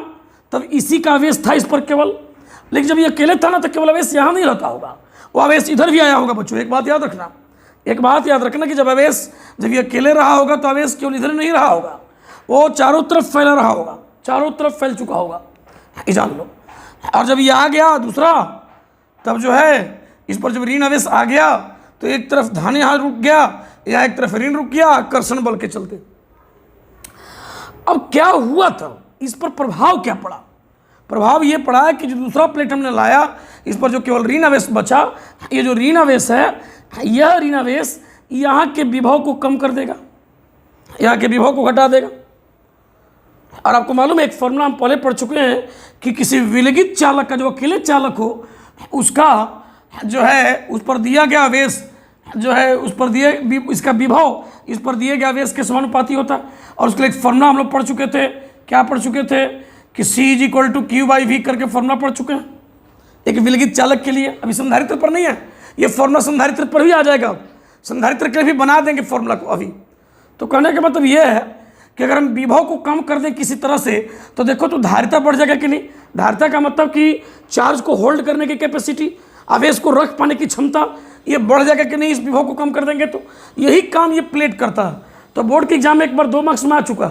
तब इसी का आवेश था इस पर केवल, लेकिन जब ये अकेले था ना तो केवल आवेश यहाँ नहीं रहता होगा, वो आवेश इधर भी आया होगा। बच्चों एक बात याद रखना कि जब ये अकेले रहा होगा तो आवेश केवल इधर नहीं रहा होगा, वो चारों तरफ फैला रहा होगा, चारों तरफ फैल चुका होगा, ये जान लो। और जब ये आ गया दूसरा, तब जो है इस पर जब ऋण आवेश आ गया तो एक तरफ धन यहाँ रुक गया, या एक तरफ ऋण रुक गया आकर्षण बल के चलते। अब क्या हुआ तब, इस पर प्रभाव क्या पड़ा? प्रभाव ये पड़ा है कि जो दूसरा प्लेट हमने लाया, इस पर जो केवल ऋण आवेश बचा, ये जो ऋण आवेश है, यह ऋण आवेश यहाँ के विभव को कम कर देगा, यहाँ के विभव को घटा देगा। और आपको मालूम है, एक फॉर्मूला हम पहले पढ़ चुके हैं कि किसी विलगित चालक का, जो अकेले चालक हो, उसका जो है उस पर दिया गया आवेश जो है, उस पर दिए इसका विभव इस पर दिए गए आवेश के समानुपाती होता है। और उसके लिए एक फॉर्मूला हम लोग पढ़ चुके थे, क्या पढ़ चुके थे कि C=Q/V करके फॉर्मूला पढ़ चुके हैं एक विलगित चालक के लिए। अभी संधारित्र पर नहीं है ये फॉर्मूला, संधारित्र पर भी आ जाएगा, संधारित्र के लिए भी बना देंगे फॉर्मूला को अभी। तो कहने का मतलब ये है कि अगर हम विभव को कम कर दें किसी तरह से, तो देखो तो धारिता बढ़ जाएगा कि नहीं। धारिता का मतलब कि चार्ज को होल्ड करने की कैपेसिटी, आवेश को रख पाने की क्षमता, ये बढ़ जाएगा कि नहीं इस विभव को कम कर देंगे तो। यही काम ये प्लेट करता है। तो बोर्ड के एग्जाम में एक बार 2 मार्क्स में आ चुका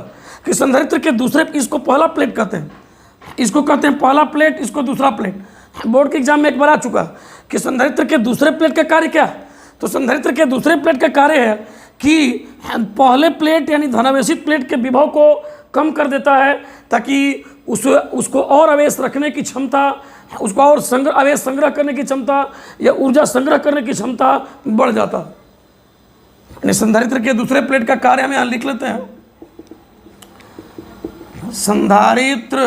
कि संधारित्र के दूसरे, इसको पहला प्लेट कहते हैं, इसको कहते हैं पहला प्लेट, इसको दूसरा प्लेट। बोर्ड के एग्जाम में एक बार आ चुका कि संधारित्र के दूसरे प्लेट का कार्य क्या है। तो संधारित्र के दूसरे प्लेट का कार्य है कि पहले प्लेट यानी धनावेशित प्लेट के विभव को कम कर देता है, ताकि उसको और आवेश रखने की क्षमता, उसको और आवेश संग्रह करने की क्षमता या ऊर्जा संग्रह करने की क्षमता बढ़ जाता है। यानी संधारित्र के दूसरे प्लेट का कार्य हम यहाँ लिख लेते हैं। संधारित्र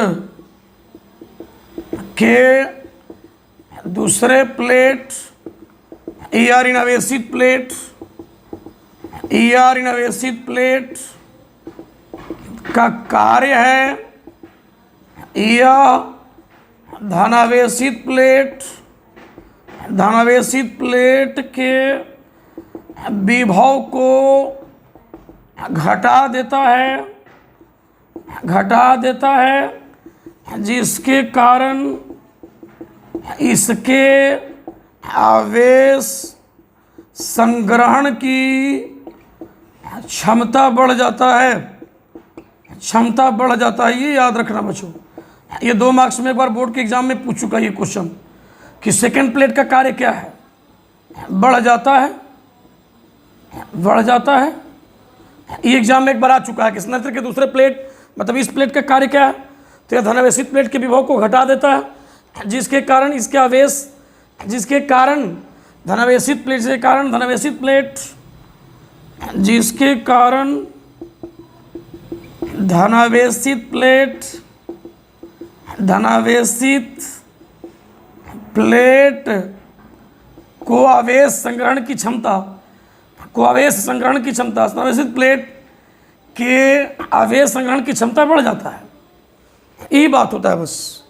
के दूसरे प्लेट ऋणावेशित प्लेट का कार्य है यह धनावेशित प्लेट के विभव को घटा देता है, जिसके कारण इसके आवेश संग्रहण की क्षमता बढ़ जाता है। ये याद रखना बच्चों, ये 2 मार्क्स में एक बार बोर्ड के एग्जाम में पूछ चुका ये क्वेश्चन कि सेकंड प्लेट का कार्य क्या है। बढ़ जाता है। ये एग्जाम में एक बार आ चुका है कि संधारित्र के दूसरे प्लेट मतलब इस प्लेट का कार्य क्या है, तो यह धनावेशित प्लेट के विभव को घटा देता है, जिसके कारण इसके आवेश, जिसके कारण धनावेशित धनावेशित प्लेट को आवेश संग्रहण की क्षमता, धनावेशित प्लेट के आवेश संग्रहण की क्षमता बढ़ जाता है। यही बात होता है बस।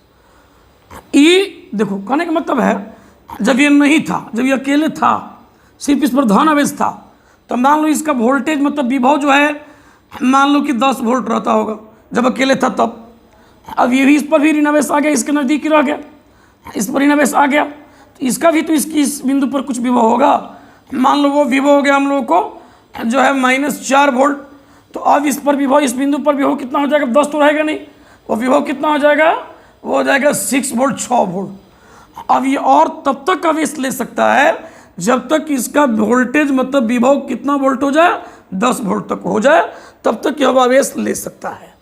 देखो कहने का मतलब है, जब ये नहीं था, जब ये अकेले था, सिर्फ इस पर धन आवेश था, तो मान लो इसका वोल्टेज मतलब विभव जो है मान लो कि 10 वोल्ट रहता होगा जब अकेले था तब। अब ये भी इस पर भी ऋण आवेश आ गया, इसके नज़दीक ही रह गया, इस पर ऋण आवेश आ गया, तो इसका भी तो इसकी इस बिंदु पर कुछ विभव होगा। मान लो वो विभव हो गया हम लोगों को जो है -4 वोल्ट, तो अब इस पर विभव, इस बिंदु पर विभव कितना हो जाएगा? 10 तो रहेगा नहीं, वो विभव कितना हो जाएगा? वो हो जाएगा 6 वोल्ट, 6 वोल्ट। अब ये और तब तक आवेश ले सकता है जब तक इसका वोल्टेज मतलब विभव कितना वोल्ट हो जाए? 10 वोल्ट तक हो जाए, तब तक यह आवेश ले सकता है।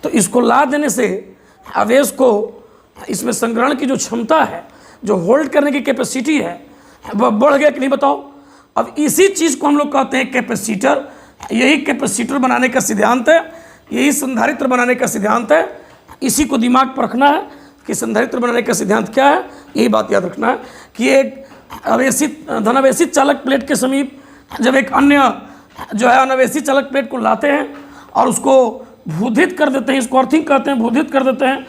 तो इसको ला देने से आवेश को, इसमें संग्रहण की जो क्षमता है, जो होल्ड करने की कैपेसिटी है, वह बढ़ गया कि नहीं बताओ? अब इसी चीज़ को हम लोग कहते हैं कैपेसिटर। यही कैपेसिटर बनाने का सिद्धांत है, यही संधारित्र बनाने का सिद्धांत है। इसी को दिमाग पर रखना है कि संधारित्र बनाने का सिद्धांत क्या है। यही बात याद रखना है कि एक धनावेशित चालक प्लेट के समीप जब एक अन्य जो है अनावेशित चालक प्लेट को लाते हैं और उसको भूधित कर देते हैं, इसको अर्थिंग कहते हैं, भूधित कर देते हैं,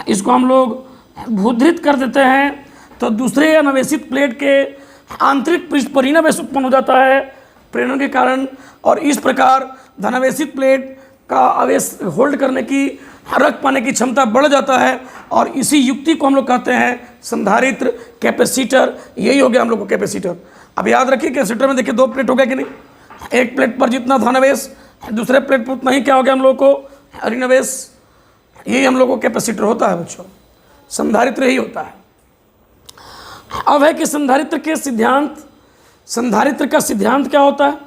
इसको हम लोग भूधित कर देते हैं, तो दूसरे अनावेशित प्लेट के आंतरिक पृष्ठ पर ऋण आवेश उत्पन्न हो जाता है प्रेरण के कारण, और इस प्रकार धनावेशित प्लेट का आवेश होल्ड करने की, रख पाने की क्षमता बढ़ जाता है। और इसी युक्ति को हम लोग कहते हैं संधारित्र, कैपेसिटर। यही हो गया हम लोग को कैपेसिटर। अब याद रखिए कैपेसिटर में देखिए 2 प्लेट हो गया कि नहीं? एक प्लेट पर जितना धनावेश, दूसरे प्लेट पर उतना ही क्या हो गया हम लोग को? ऋण आवेश। यही हम लोग को कैपेसिटर होता है बच्चों, संधारित्र ही होता है। अब है कि संधारित्र का सिद्धांत क्या होता है?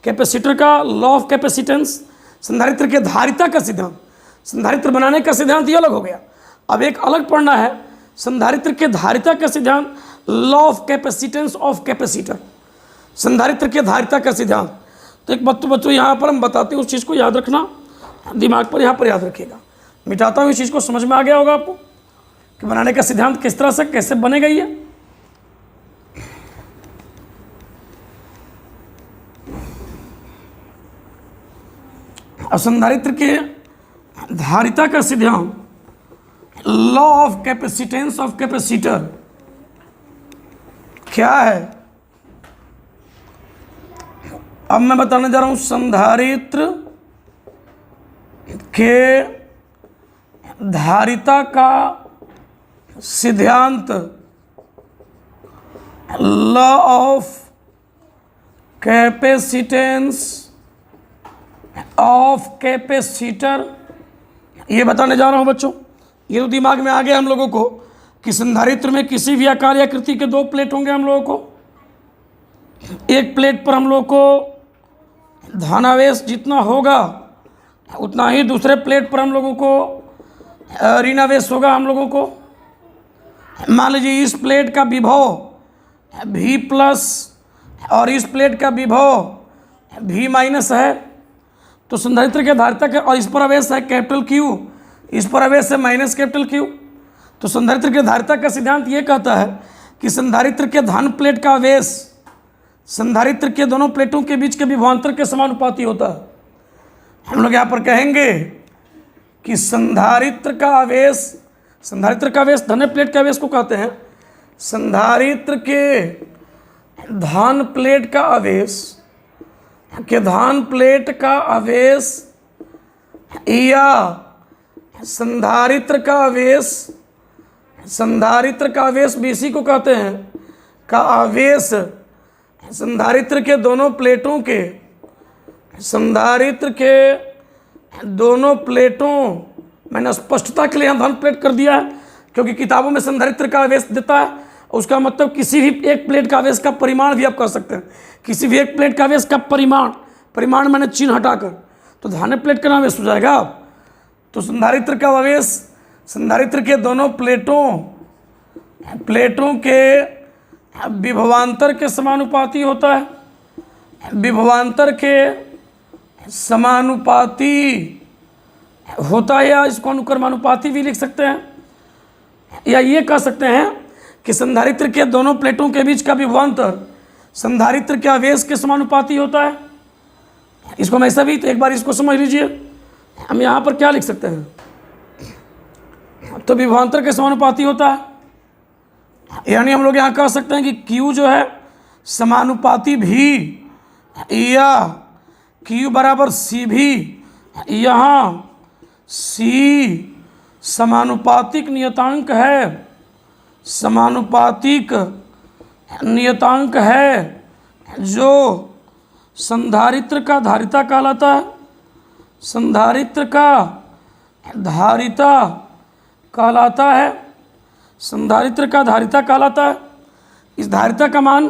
कैपेसिटर का लॉ ऑफ कैपेसिटेंस, संधारित्र के धारिता का सिद्धांत, संधारित्र बनाने का सिद्धांत ये अलग हो गया। अब एक अलग पढ़ना है संधारित्र के धारिता का सिद्धांत, law of capacitance of capacitor, संधारित्र के धारिता का सिद्धांत। तो एक बच्चों यहाँ पर हम बताते हैं, उस चीज़ को याद रखना, दिमाग पर यहाँ पर याद रखिएगा। मिटाता हुआ इस चीज़ को समझ में आ गया होगा आपको कि बनाने का सिद्धांत किस तरह से कैसे बनेगा ये। अब संधारित्र के धारिता का सिद्धांत, law of capacitance of capacitor क्या है? अब मैं बताने जा रहा हूं संधारित्र के धारिता का सिद्धांत, law of capacitance of capacitor, ये बताने जा रहा हूँ बच्चों। ये तो दिमाग में आ गया हम लोगों को कि संधारित्र में किसी भी आकार या आकृति के 2 प्लेट होंगे हम लोगों को। एक प्लेट पर हम लोग को धनावेश जितना होगा उतना ही दूसरे प्लेट पर हम लोगों को ऋण आवेश होगा हम लोगों को। मान लीजिए इस प्लेट का विभव V+ और इस प्लेट का विभव V- है, तो संधारित्र के धारिता के, और इस पर आवेश है Q, इस पर आवेश है -Q। तो संधारित्र के धारिता का सिद्धांत ये कहता है कि संधारित्र के धन प्लेट का आवेश संधारित्र के दोनों प्लेटों के बीच के विभवांतर के समानुपाती होता है। हम लोग यहाँ पर कहेंगे कि संधारित्र का आवेश धन प्लेट के आवेश को कहते हैं। संधारित्र के धन प्लेट का आवेश या संधारित्र का आवेश भी इसी को कहते हैं का आवेश संधारित्र के दोनों प्लेटों, मैंने स्पष्टता के लिए यहाँ धन प्लेट कर दिया है क्योंकि किताबों में संधारित्र का आवेश देता है। उसका मतलब किसी भी एक प्लेट का आवेश का परिमाण भी आप कह सकते हैं, किसी भी एक प्लेट का आवेश का परिमाण मैंने चिन्ह हटाकर, तो धन प्लेट का आवेश हो जाएगा। तो संधारित्र का आवेश संधारित्र के दोनों प्लेटों के विभवांतर के समानुपाती होता है। विभवांतर के समानुपाती होता है, या इसको अनुक्रमानुपाती भी लिख सकते हैं, या ये कह सकते हैं कि संधारित्र के दोनों प्लेटों के बीच का विभवांतर संधारित्र के आवेश के समानुपाती होता है। इसको हम ऐसा भी, तो एक बार इसको समझ लीजिए, हम यहाँ पर क्या लिख सकते हैं, तो विभवांतर के समानुपाती होता है, यानी हम लोग यहाँ कह सकते हैं कि Q जो है समानुपाती भी, या Q बराबर C भी, यहाँ C समानुपातिक नियतांक है, समानुपातिक नियतांक है जो संधारित्र का धारिता कहलाता है, संधारित्र का धारिता कहलाता है, संधारित्र का धारिता कहलाता है। इस धारिता का मान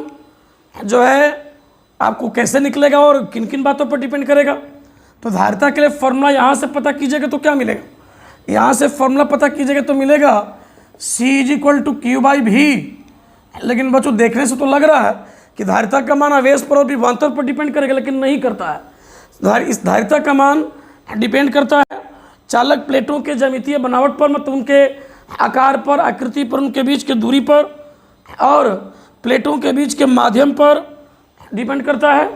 जो है आपको कैसे निकलेगा और किन किन बातों पर डिपेंड करेगा। तो धारिता के लिए फॉर्मूला यहाँ से पता कीजिएगा तो क्या मिलेगा, यहाँ से फॉर्मूला पता कीजिएगा तो मिलेगा C = Q/V। लेकिन बच्चों देखने से तो लग रहा है कि धारिता का मान आवेश पर और विभवांतर पर डिपेंड करेगा, लेकिन नहीं करता है। इस धारिता का मान डिपेंड करता है चालक प्लेटों के ज्यामितीय बनावट पर, मतलब उनके आकार पर, आकृति पर, उनके बीच के दूरी पर और प्लेटों के बीच के माध्यम पर डिपेंड करता है।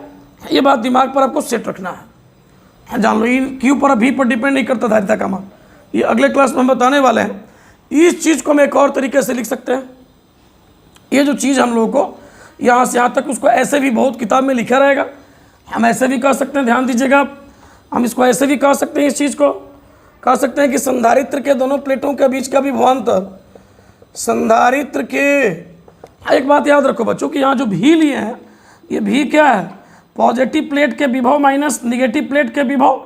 ये बात दिमाग पर आपको सेट रखना है, जान लो। इन Q पर V पर डिपेंड नहीं करता धारिता का मान, ये अगले क्लास में हम बताने वाले हैं। इस चीज़ को हम एक और तरीके से लिख सकते हैं। ये जो चीज़ हम लोगों को यहाँ से यहाँ तक, उसको ऐसे भी बहुत किताब में लिखा रहेगा, हम ऐसे भी कह सकते हैं, ध्यान दीजिएगा, हम इसको ऐसे भी कह सकते हैं, इस चीज़ को कह सकते हैं कि संधारित्र के दोनों प्लेटों के बीच का विभवांतर, संधारित्र के, एक बात याद रखो बच्चों कि यहाँ जो भी लिए हैं, ये भी क्या है, पॉजिटिव प्लेट के विभव माइनस निगेटिव प्लेट के विभव,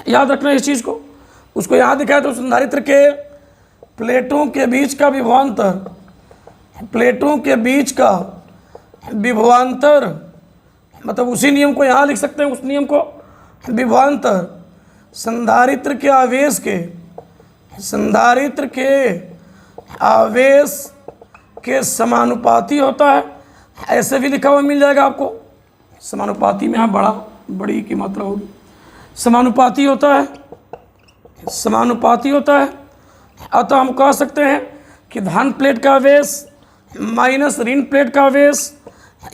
याद रखना इस चीज़ को। उसको यहाँ दिखाया तो संधारित्र के प्लेटों के बीच का विभवांतर, प्लेटों के बीच का विभवांतर, मतलब उसी नियम को यहाँ लिख सकते हैं, उस नियम को, विभवांतर संधारित्र के आवेश के, संधारित्र के आवेश के समानुपाती होता है। ऐसे भी लिखा हुआ मिल जाएगा आपको, समानुपाती में यहाँ बड़ी की मात्रा होगी, समानुपाती होता है, समानुपाती होता है। अतः हम कह सकते हैं कि धन प्लेट का आवेश माइनस ऋण प्लेट का आवेश,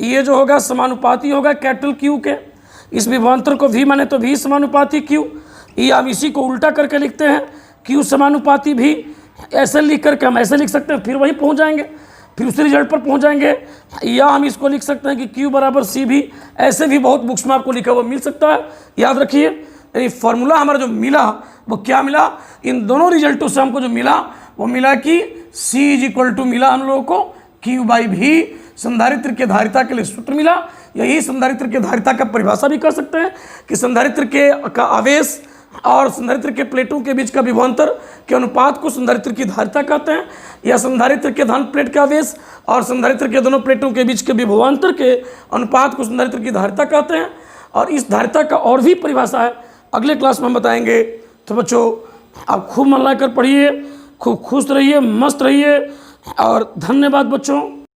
ये जो होगा समानुपाती होगा कैपिटल Q के। इस विभवांतर को V माने तो V समानुपाती Q, ये हम इसी को उल्टा करके लिखते हैं Q समानुपाती V। ऐसे लिख करके हम ऐसे लिख सकते हैं, फिर वहीं पहुंच जाएंगे, फिर उसी रिजल्ट पर पहुंच जाएंगे। या हम इसको लिख सकते हैं कि Q बराबर C भी, ऐसे भी बहुत बुक्स में आपको लिखा हुआ मिल सकता है, याद रखिए। यानी फॉर्मूला हमारा जो मिला वो क्या मिला, इन दोनों रिजल्टों से हमको जो मिला वो मिला कि C = मिला हम लोगों को Q/V, संधारित्र के धारिता के लिए सूत्र मिला। यही संधारित्र के धारिता का परिभाषा भी कर सकते हैं कि संधारित्र के का आवेश और संधारित्र के प्लेटों के बीच का विभवांतर के अनुपात को संधारित्र की धारिता कहते हैं, या संधारित्र के धन प्लेट का आवेश और संधारित्र के दोनों प्लेटों के बीच के विभवांतर के अनुपात को संधारित्र की धारिता कहते हैं। और इस धारिता का और भी परिभाषा है, अगले क्लास में हम बताएंगे। तो बच्चों आप खूब मन लगाकर पढ़िए, खूब खुश रहिए, मस्त रहिए, और धन्यवाद बच्चों।